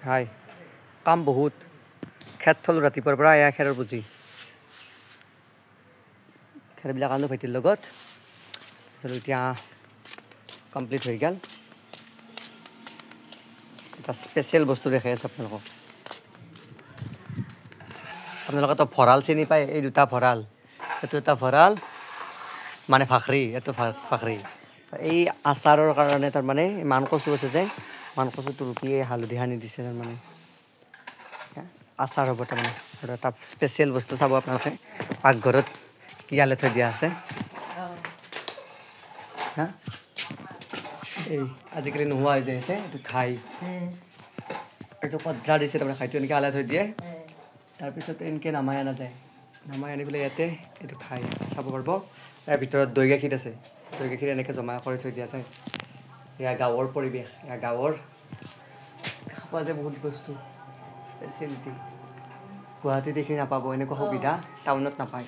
হাই কাম বহুত খেত থলোঁ ৰাতিপুৱাৰ পৰা এয়া খেৰৰ পুঁজি খেৰবিলাক আনো ভাইটিৰ লগত এতিয়া কমপ্লিট হৈ গ'ল এটা স্পেচিয়েল বস্তু দেখাই আছে আপোনালোকে তো ভঁৰাল চিনি পায় এই দুটা ভঁৰাল এইটো এটা ভঁৰাল মানে ফাখৰী এইটো ফাখৰী এই আচাৰৰ কাৰণে তাৰমানে মান কচু আছে যে মান কচুটো ৰুকি হালধি সানি দিছে তাৰমানে আচাৰ হ'ব তাৰমানে আৰু এটা স্পেচিয়েল বস্তু চাব আপোনালোকে পাকঘৰত ইয়ালে থৈ দিয়া আছে হা এই আজিকালি নোহোৱা হৈ যায় আছে এইটো খাই এইটো কদ্ৰা দিছে তাৰমানে খাইটো এনেকৈ আলাই থৈ দিয়ে তাৰপিছত এনেকৈ নামাই অনা যায় নামাই আনি পেলাই ইয়াতে এইটো খাই চাব পাৰিব ইয়াৰ ভিতৰত দৈ গাখীৰ আছে দৈ গাখীৰ এনেকৈ জমা কৰি থৈ দিয়া যায় এয়া গাঁৱৰ পৰিৱেশ এয়া গাঁৱৰ দেখা পোৱা যায় বহুত বস্তু স্পেচিয়েলিটি গুৱাহাটীত এইখিনি নাপাব এনেকুৱা সুবিধা টাউনত নাপায়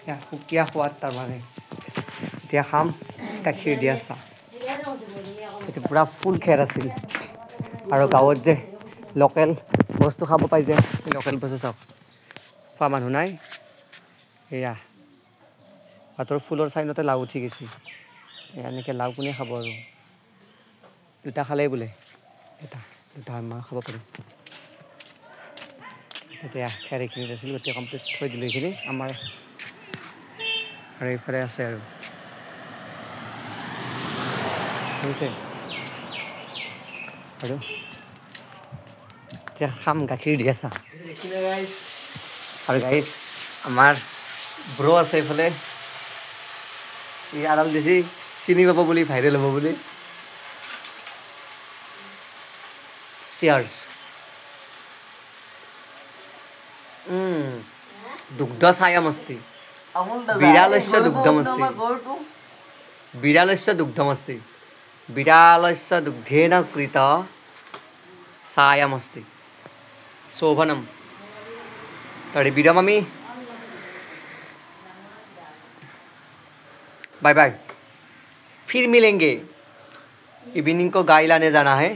এয়া সুকীয়া সোৱাদ তাৰমানে এতিয়া খাম গাখীৰ দিয়া চাহ এইটো পূৰা ফুল খেৰ আছিল আৰু গাঁৱত যে লোকেল বস্তু খাব পাই যে লোকেল বস্তু চাওক খোৱা মানুহ নাই এয়া ভাতৰ ফুলৰ চাইনতে লাও উঠি গৈছে এনেকৈ লাও কোনে খাব আৰু দুটা খালেই বোলে এটা দুটা মই খাব পাৰিম তাৰপিছত এয়া খেৰ এইখিনিত আছিল গোটেই কমপ্লিট থৈ দিলোঁ এইখিনি আমাৰ আৰু এইফালে আছে আৰু শুনিছে আৰু এতিয়া খাম গাখীৰ দিয়া চাহ আৰু গাইজ আমাৰ ব্ৰ আছে এইফালে ই আৰাম দিছি চিনি পাব বুলি ভাইৰেল হ'ব বুলি চিয়াৰ্ছ দুগ্ধ ছায়ামস্তি বিৰালস্য দুগ্ধমস্তি বিৰালস্য দুগ্ধমস্তি বিৰালস্য দুগ্ধেন কৃত ছায়ামস্তি शोभनम तड़ी विरमामि बाय बाय फिर मिलेंगे इवनिंग को गाय लाने जाना है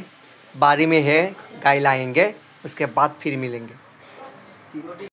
बारी में है गाय लाएंगे उसके बाद फिर मिलेंगे